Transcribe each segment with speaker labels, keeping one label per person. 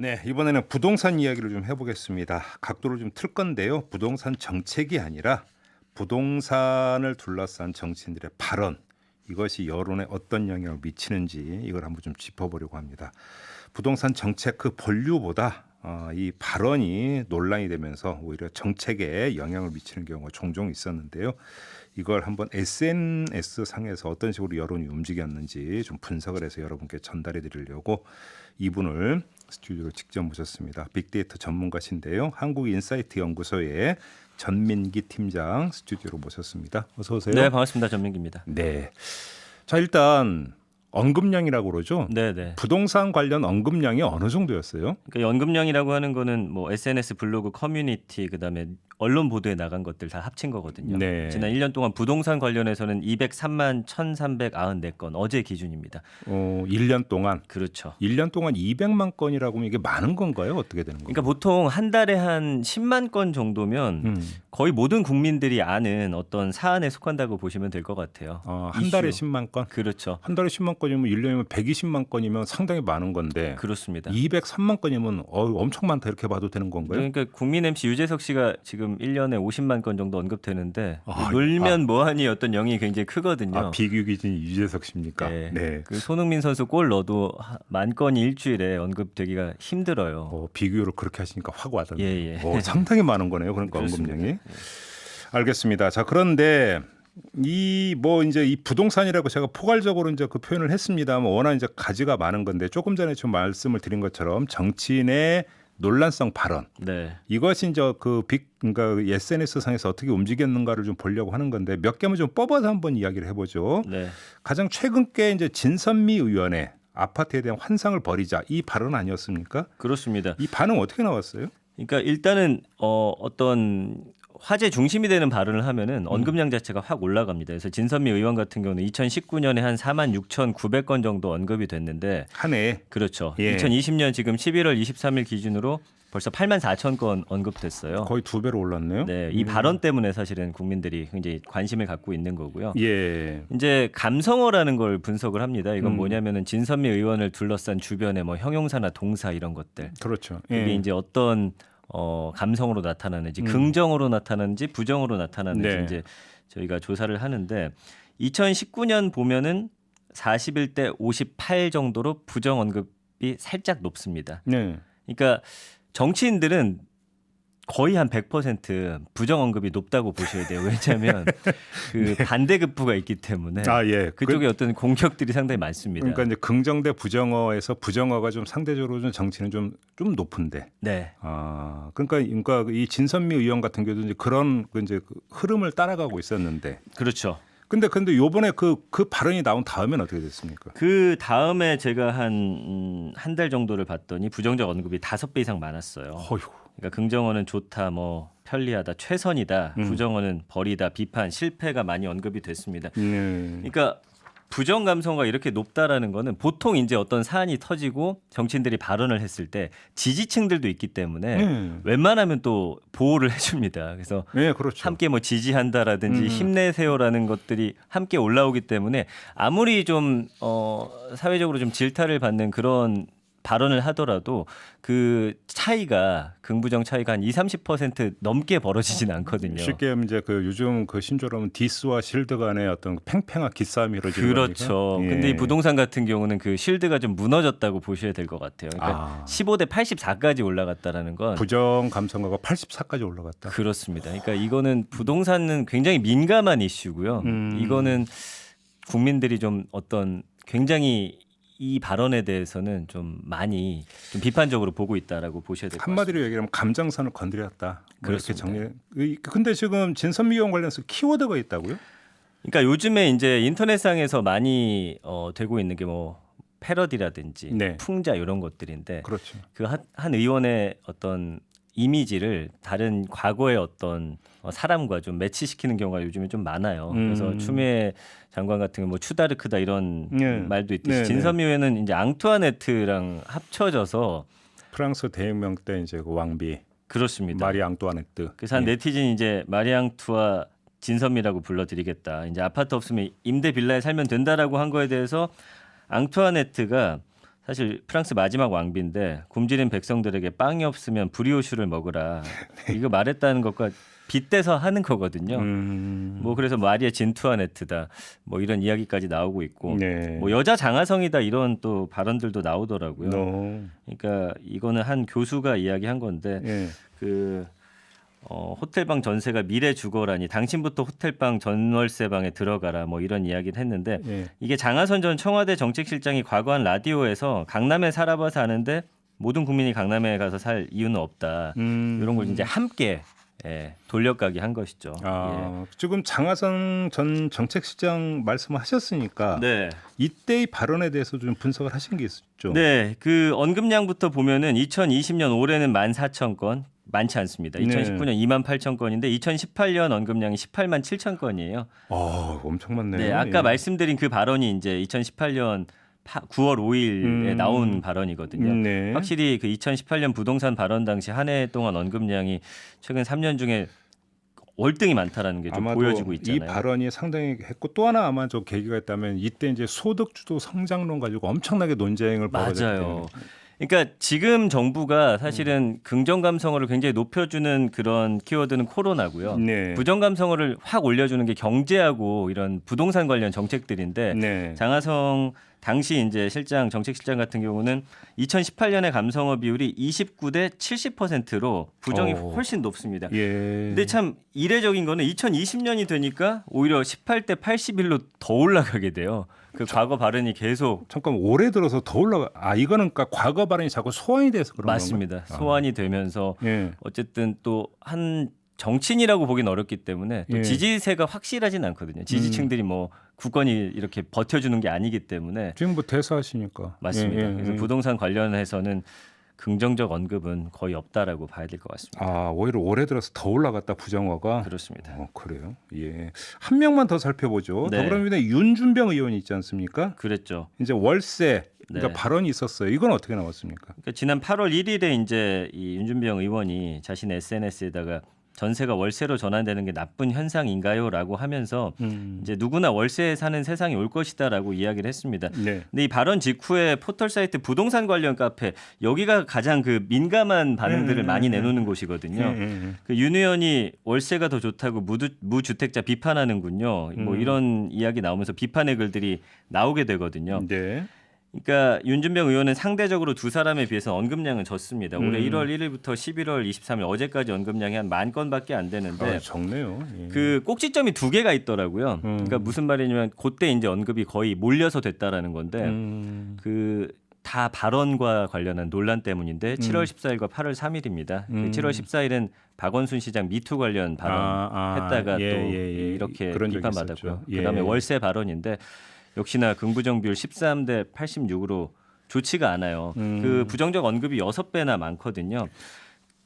Speaker 1: 네, 이번에는 부동산 이야기를 좀 해보겠습니다. 각도를 좀 틀 건데요. 부동산 정책이 아니라 부동산을 둘러싼 정치인들의 발언, 이것이 여론에 어떤 영향을 미치는지 이걸 한번 좀 짚어보려고 합니다. 부동산 정책 그 본류보다 이 발언이 논란이 되면서 오히려 정책에 영향을 미치는 경우가 종종 있었는데요. 이걸 한번 SNS 상에서 어떤 식으로 여론이 움직였는지 좀 분석을 해서 여러분께 전달해 드리려고 이분을 스튜디오로 직접 모셨습니다. 빅데이터 전문가신데요. 한국인사이트 연구소의 전민기 팀장 스튜디오로 모셨습니다. 어서 오세요.
Speaker 2: 네, 반갑습니다. 전민기입니다.
Speaker 1: 네. 자, 일단 언급량이라고 그러죠.
Speaker 2: 네.
Speaker 1: 부동산 관련 언급량이 어느 정도였어요?
Speaker 2: 그러니까 연금량이라고 하는 거는 뭐 SNS, 블로그, 커뮤니티, 그다음에 언론 보도에 나간 것들 다 합친 거거든요.
Speaker 1: 네.
Speaker 2: 지난 1년 동안 부동산 관련해서는 203만 1,394건 어제 기준입니다.
Speaker 1: 1년 동안.
Speaker 2: 그렇죠.
Speaker 1: 1년 동안 200만 건이라고 하면 이게 많은 건가요? 어떻게 되는 건가요?
Speaker 2: 그러니까 보통 한 달에 한 10만 건 정도면 거의 모든 국민들이 아는 어떤 사안에 속한다고 보시면 될 것 같아요.
Speaker 1: 한 달에
Speaker 2: 이슈.
Speaker 1: 10만 건?
Speaker 2: 그렇죠.
Speaker 1: 한 달에 10만 건이면 1년이면 120만 건이면 상당히 많은 건데
Speaker 2: 그렇습니다.
Speaker 1: 203만 건이면 엄청 많다 이렇게 봐도 되는 건가요?
Speaker 2: 그러니까 국민 MC 유재석 씨가 지금 1년에 50만 건 정도 언급되는데
Speaker 1: 아,
Speaker 2: 놀면 뭐하니 어떤 영이 굉장히 크거든요.
Speaker 1: 비규기진 유재석 씨입니까?
Speaker 2: 네. 그 손흥민 선수 골 넣어도 만 건이 일주일에 언급되기가 힘들어요.
Speaker 1: 비교를 그렇게 하시니까 확 와닿네요.
Speaker 2: 예.
Speaker 1: 상당히 많은 거네요. 그러니까
Speaker 2: 그렇습니다.
Speaker 1: 언급량이. 알겠습니다. 자, 그런데 이 부동산이라고 제가 포괄적으로 이제 그 표현을 했습니다만 워낙 이제 가지가 많은 건데 조금 전에 좀 말씀을 드린 것처럼 정치인의 논란성 발언.
Speaker 2: 네.
Speaker 1: 이것이 이제 그러니까 SNS 상에서 어떻게 움직였는가를 좀 보려고 하는 건데 몇 개만 좀 뽑아서 한번 이야기를 해보죠.
Speaker 2: 네.
Speaker 1: 가장 최근 게 이제 진선미 의원의 아파트에 대한 환상을 버리자 이 발언 아니었습니까?
Speaker 2: 그렇습니다.
Speaker 1: 이 반응 어떻게 나왔어요?
Speaker 2: 그러니까 일단은 어떤 화제 중심이 되는 발언을 하면은 언급량 자체가 확 올라갑니다. 그래서 진선미 의원 같은 경우는 2019년에 한 46,900건 정도 언급이 됐는데
Speaker 1: 한 해에.
Speaker 2: 그렇죠.
Speaker 1: 예.
Speaker 2: 2020년 지금 11월 23일 기준으로 벌써 84,000건 언급됐어요.
Speaker 1: 거의 2배로 올랐네요.
Speaker 2: 네, 이 발언 때문에 사실은 국민들이 굉장히 관심을 갖고 있는 거고요.
Speaker 1: 예.
Speaker 2: 이제 감성어라는 걸 분석을 합니다. 이건 뭐냐면은 진선미 의원을 둘러싼 주변의 뭐 형용사나 동사 이런 것들.
Speaker 1: 그렇죠.
Speaker 2: 이게 이제 어떤 감성으로 나타나는지 긍정으로 나타나는지 부정으로 나타나는지
Speaker 1: 네.
Speaker 2: 이제 저희가 조사를 하는데 2019년 보면은 41대 58 정도로 부정 언급이 살짝 높습니다.
Speaker 1: 네.
Speaker 2: 그러니까 정치인들은 거의 한 100% 부정 언급이 높다고 보셔야 돼요. 왜냐하면 그 반대급부가 있기 때문에
Speaker 1: 예.
Speaker 2: 그쪽에 어떤 공격들이 상당히 많습니다.
Speaker 1: 그러니까 이제 긍정 대 부정어에서 부정어가 좀 상대적으로 좀 정치는 좀 높은데.
Speaker 2: 네.
Speaker 1: 그러니까 이 진선미 의원 같은 경우도 이제 그런 이제 그 흐름을 따라가고 있었는데.
Speaker 2: 그렇죠.
Speaker 1: 근데 요번에 그 발언이 나온 다음엔 어떻게 됐습니까?
Speaker 2: 그 다음에 제가 한 달 정도를 봤더니 부정적 언급이 5배 이상 많았어요.
Speaker 1: 어휴.
Speaker 2: 그러니까 긍정어는 좋다, 뭐 편리하다, 최선이다. 부정어는 버리다, 비판, 실패가 많이 언급이 됐습니다. 그러니까 부정 감성가 이렇게 높다라는 거는 보통 이제 어떤 사안이 터지고 정치인들이 발언을 했을 때 지지층들도 있기 때문에 웬만하면 또 보호를 해줍니다. 그래서
Speaker 1: 네, 그렇죠.
Speaker 2: 함께 뭐 지지한다라든지 힘내세요라는 것들이 함께 올라오기 때문에 아무리 좀 사회적으로 좀 질타를 받는 그런 발언을 하더라도 그 차이가 긍부정 차이가 한 20-30% 넘게 벌어지진 않거든요.
Speaker 1: 쉽게 이제 그 요즘 그 신조어로는 디스와 실드 간의 어떤 팽팽한 기싸움이 이루어지는
Speaker 2: 그렇죠.
Speaker 1: 거니까.
Speaker 2: 근데 이 부동산 같은 경우는 그 실드가 좀 무너졌다고 보셔야 될 것 같아요. 그러니까 15대 84까지 올라갔다라는 건
Speaker 1: 부정 감성가가 84까지 올라갔다.
Speaker 2: 그렇습니다. 그러니까 이거는 부동산은 굉장히 민감한 이슈고요. 이거는 국민들이 좀 어떤 굉장히 이 발언에 대해서는 좀 많이 좀 비판적으로 보고 있다라고 보셔야 될 것 같습니다.
Speaker 1: 한마디로 얘기하면 감정선을 건드렸다. 이렇게
Speaker 2: 그렇습니다.
Speaker 1: 정리. 근데 지금 진선미 의원 관련해서 키워드가 있다고요?
Speaker 2: 그러니까 요즘에 이제 인터넷상에서 많이 되고 있는 게 뭐 패러디라든지
Speaker 1: 네.
Speaker 2: 풍자 이런 것들인데
Speaker 1: 그렇죠.
Speaker 2: 그 한 의원의 어떤 이미지를 다른 과거의 어떤 사람과 좀 매치시키는 경우가 요즘에 좀 많아요. 그래서 추미애 장관 같은 거 뭐 추다르크다 이런 말도 있듯이 진선미 의원은 이제 앙투아네트랑 합쳐져서
Speaker 1: 프랑스 대혁명 때 이제 그 왕비
Speaker 2: 그렇습니다.
Speaker 1: 마리 앙투아네트.
Speaker 2: 그래서 한 네티즌이 이제 마리앙투아 진선미라고 불러드리겠다. 이제 아파트 없으면 임대 빌라에 살면 된다라고 한 거에 대해서 앙투아네트가 사실 프랑스 마지막 왕비인데 굶주린 백성들에게 빵이 없으면 브리오슈를 먹으라 이거 말했다는 것과 빗대서 하는 거거든요. 뭐 그래서 마리아 진투아네트다 뭐 이런 이야기까지 나오고 있고
Speaker 1: 네.
Speaker 2: 뭐 여자 장하성이다 이런 또 발언들도 나오더라고요.
Speaker 1: No.
Speaker 2: 그러니까 이거는 한 교수가 이야기한 건데
Speaker 1: 예.
Speaker 2: 그 호텔방 전세가 미래 주거라니 당신부터 호텔방 전월세방에 들어가라 뭐 이런 이야기를 했는데
Speaker 1: 예.
Speaker 2: 이게 장하선 전 청와대 정책실장이 과거 한 라디오에서 강남에 살아봐서 아는데 모든 국민이 강남에 가서 살 이유는 없다 이런 걸 이제 함께 돌려가기 한 것이죠.
Speaker 1: 지금 장하성 전 정책실장 말씀하셨으니까
Speaker 2: 네.
Speaker 1: 이때의 발언에 대해서 좀 분석을 하신 게 있죠.
Speaker 2: 네, 그 언급량부터 보면은 2020년 올해는 14,000건 많지 않습니다. 2019년 28,000건인데 2018년 언급량이 18만 7천 건이에요.
Speaker 1: 엄청 많네요.
Speaker 2: 네, 아까 말씀드린 그 발언이 이제 2018년 9월 5일에 나온 발언이거든요.
Speaker 1: 네.
Speaker 2: 확실히 그 2018년 부동산 발언 당시 한 해 동안 언급량이 최근 3년 중에 월등히 많다라는 게 좀 보여지고 있잖아요.
Speaker 1: 이 발언이 상당히 했고 또 하나 아마 좀 계기가 있다면 이때 이제 소득주도 성장론 가지고 엄청나게 논쟁을 벌였대요.
Speaker 2: 맞아요. 그러니까 지금 정부가 사실은 긍정 감성어를 굉장히 높여주는 그런 키워드는 코로나고요.
Speaker 1: 네.
Speaker 2: 부정 감성어를 확 올려주는 게 경제하고 이런 부동산 관련 정책들인데
Speaker 1: 네.
Speaker 2: 장하성 당시 이제 정책실장 같은 경우는 2018년에 감성어 비율이 29대 70%로 부정이 훨씬 높습니다.
Speaker 1: 예.
Speaker 2: 근데 참 이례적인 거는 2020년이 되니까 오히려 18대 81로 더 올라가게 돼요. 그 과거 발언이 계속
Speaker 1: 잠깐 올해 들어서 더 올라가. 이거는 그러니까 과거 발언이 자꾸 소환이 돼서 그런
Speaker 2: 맞습니다.
Speaker 1: 건가요?
Speaker 2: 소환이 되면서
Speaker 1: 예.
Speaker 2: 어쨌든 또 한 정치인이라고 보긴 어렵기 때문에 또
Speaker 1: 예.
Speaker 2: 지지세가 확실하진 않거든요. 지지층들이 뭐 굳건히 이렇게 버텨주는 게 아니기 때문에
Speaker 1: 지금 뭐 대사하시니까
Speaker 2: 맞습니다. 그래서 부동산 관련해서는 긍정적 언급은 거의 없다라고 봐야 될 것 같습니다.
Speaker 1: 오히려 올해 들어서 더 올라갔다 부정어가.
Speaker 2: 그렇습니다.
Speaker 1: 그래요. 예. 한 명만 더 살펴보죠.
Speaker 2: 네.
Speaker 1: 더불어민주당 윤준병 의원이 있지 않습니까?
Speaker 2: 그랬죠.
Speaker 1: 이제 월세 그러니까
Speaker 2: 네.
Speaker 1: 발언이 있었어요. 이건 어떻게 나왔습니까?
Speaker 2: 그러니까 지난 8월 1일에 이제 이 윤준병 의원이 자신의 SNS에다가 전세가 월세로 전환되는 게 나쁜 현상인가요?라고 하면서 이제 누구나 월세에 사는 세상이 올 것이다라고 이야기를 했습니다.
Speaker 1: 네.
Speaker 2: 근데 이 발언 직후에 포털 사이트 부동산 관련 카페 여기가 가장 그 민감한 반응들을 많이 내놓는 곳이거든요. 그 윤 의원이 월세가 더 좋다고 무주택자 비판하는군요. 뭐 이런 이야기 나오면서 비판의 글들이 나오게 되거든요.
Speaker 1: 네.
Speaker 2: 그러니까 윤준병 의원은 상대적으로 두 사람에 비해서 언급량은 적습니다. 올해 1월 1일부터 11월 23일 어제까지 언급량이 한 10,000건밖에 안 되는데
Speaker 1: 적네요. 예.
Speaker 2: 그 꼭지점이 두 개가 있더라고요. 그러니까 무슨 말이냐면 그때 이제 언급이 거의 몰려서 됐다라는 건데 그 다 발언과 관련한 논란 때문인데 7월 14일과 8월 3일입니다. 그 7월 14일은 박원순 시장 미투 관련 발언했다가 또 이렇게
Speaker 1: 그런 적이
Speaker 2: 비판받았고요.
Speaker 1: 있었죠.
Speaker 2: 그다음에 월세 발언인데 역시나 긍부정 비율 13대 86으로 좋지가 않아요. 그 부정적 언급이 6배나 많거든요.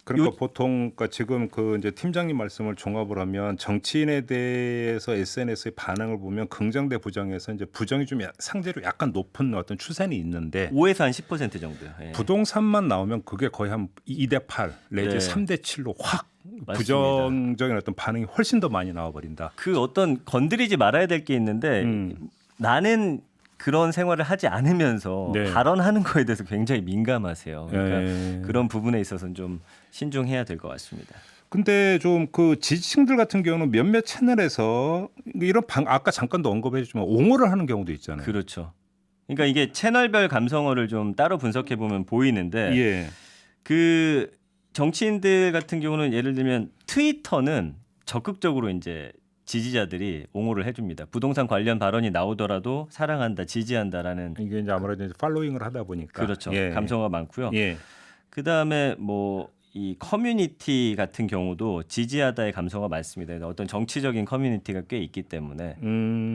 Speaker 1: 그러니까 보통 그러니까 지금 그 이제 팀장님 말씀을 종합을 하면 정치인에 대해서 SNS의 반응을 보면 긍정 대 부정에서 이제 부정이 좀 상대로 약간 높은 어떤 추세는 있는데
Speaker 2: 5에서 한 10% 정도요. 예.
Speaker 1: 부동산만 나오면 그게 거의 한 2대 8 내지
Speaker 2: 네.
Speaker 1: 3대 7로 확
Speaker 2: 맞습니다.
Speaker 1: 부정적인 어떤 반응이 훨씬 더 많이 나와버린다.
Speaker 2: 그 어떤 건드리지 말아야 될 게 있는데 나는 그런 생활을 하지 않으면서
Speaker 1: 네.
Speaker 2: 발언하는 거에 대해서 굉장히 민감하세요. 그러니까
Speaker 1: 예.
Speaker 2: 그런 부분에 있어서는 좀 신중해야 될 것 같습니다.
Speaker 1: 근데 좀 그 지지층들 같은 경우는 몇몇 채널에서 이런 아까 잠깐도 언급해줬지만 옹호를 하는 경우도 있잖아요.
Speaker 2: 그렇죠. 그러니까 이게 채널별 감성어를 좀 따로 분석해 보면 보이는데
Speaker 1: 예.
Speaker 2: 그 정치인들 같은 경우는 예를 들면 트위터는 적극적으로 이제 지지자들이 옹호를 해줍니다. 부동산 관련 발언이 나오더라도 사랑한다, 지지한다라는
Speaker 1: 이게 이제 아무래도 이제 팔로잉을 하다 보니까
Speaker 2: 그렇죠.
Speaker 1: 예.
Speaker 2: 감성어가 많고요.
Speaker 1: 예.
Speaker 2: 그 다음에 뭐 이 커뮤니티 같은 경우도 지지하다의 감성어가 많습니다. 어떤 정치적인 커뮤니티가 꽤 있기 때문에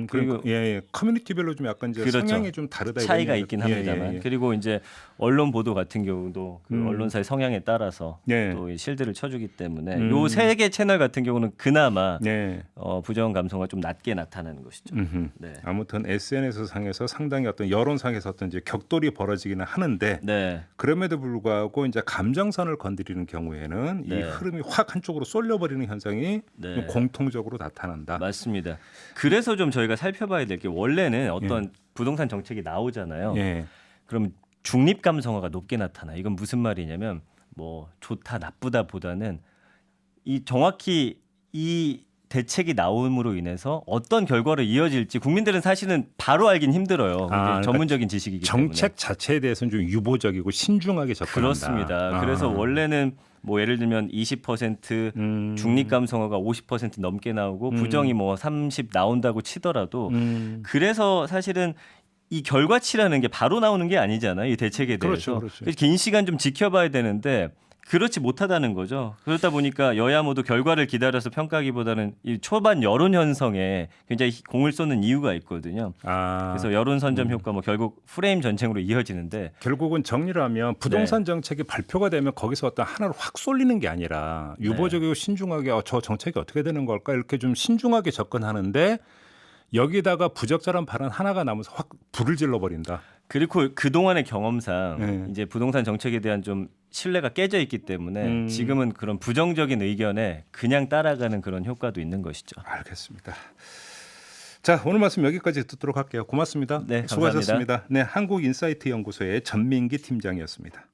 Speaker 1: 그리고 예. 커뮤니티별로 좀 약간 이제
Speaker 2: 그렇죠.
Speaker 1: 성향이 좀 다르다
Speaker 2: 차이가
Speaker 1: 이런
Speaker 2: 있긴
Speaker 1: 예,
Speaker 2: 합니다만
Speaker 1: 예.
Speaker 2: 그리고 이제 언론 보도 같은 경우도 그 언론사의 성향에 따라서
Speaker 1: 예.
Speaker 2: 또 이 실드를 쳐주기 때문에 요 세 개 채널 같은 경우는 그나마
Speaker 1: 네.
Speaker 2: 부정 감성어가 좀 낮게 나타나는 것이죠. 네.
Speaker 1: 아무튼 SNS 상에서 상당히 어떤 여론상에서 어떤 이제 격돌이 벌어지기는 하는데
Speaker 2: 네.
Speaker 1: 그럼에도 불구하고 이제 감정선을 건드리는 경우에는 이
Speaker 2: 네.
Speaker 1: 흐름이 확 한쪽으로 쏠려버리는 현상이
Speaker 2: 네.
Speaker 1: 좀 공통적으로 나타난다.
Speaker 2: 맞습니다. 그래서 좀 저희가 살펴봐야 될 게 원래는 어떤 부동산 정책이 나오잖아요.
Speaker 1: 예.
Speaker 2: 그럼 중립 감성어가 높게 나타나. 이건 무슨 말이냐면 뭐 좋다 나쁘다보다는 이 정확히 이 대책이 나옴으로 인해서 어떤 결과로 이어질지 국민들은 사실은 바로 알긴 힘들어요.
Speaker 1: 그러니까
Speaker 2: 전문적인 지식이기 때문에.
Speaker 1: 정책 자체에 대해서는 좀 유보적이고 신중하게 접근한다.
Speaker 2: 그렇습니다. 그래서 원래는 뭐 예를 들면 20% 중립 감성어가 50% 넘게 나오고 부정이 뭐 30 나온다고 치더라도 그래서 사실은 이 결과치라는 게 바로 나오는 게 아니잖아요. 이 대책에 대해서.
Speaker 1: 그렇죠.
Speaker 2: 그래서 긴 시간 좀 지켜봐야 되는데 그렇지 못하다는 거죠. 그렇다 보니까 여야 모두 결과를 기다려서 평가하기보다는 이 초반 여론 형성에 굉장히 공을 쏟는 이유가 있거든요. 그래서 여론 선점 효과 뭐 결국 프레임 전쟁으로 이어지는데
Speaker 1: 결국은 정리를 하면 부동산 정책이 발표가 되면 거기서 어떤 하나를 확 쏠리는 게 아니라 유보적이고 신중하게 저 정책이 어떻게 되는 걸까 이렇게 좀 신중하게 접근하는데 여기다가 부적절한 발언 하나가 나면서 확 불을 질러버린다.
Speaker 2: 그리고 그동안의 경험상 이제 부동산 정책에 대한 좀 신뢰가 깨져 있기 때문에 지금은 그런 부정적인 의견에 그냥 따라가는 그런 효과도 있는 것이죠.
Speaker 1: 알겠습니다. 자, 오늘 말씀 여기까지 듣도록 할게요. 고맙습니다.
Speaker 2: 네, 감사합니다.
Speaker 1: 수고하셨습니다. 네, 한국인사이트 연구소의 전민기 팀장이었습니다.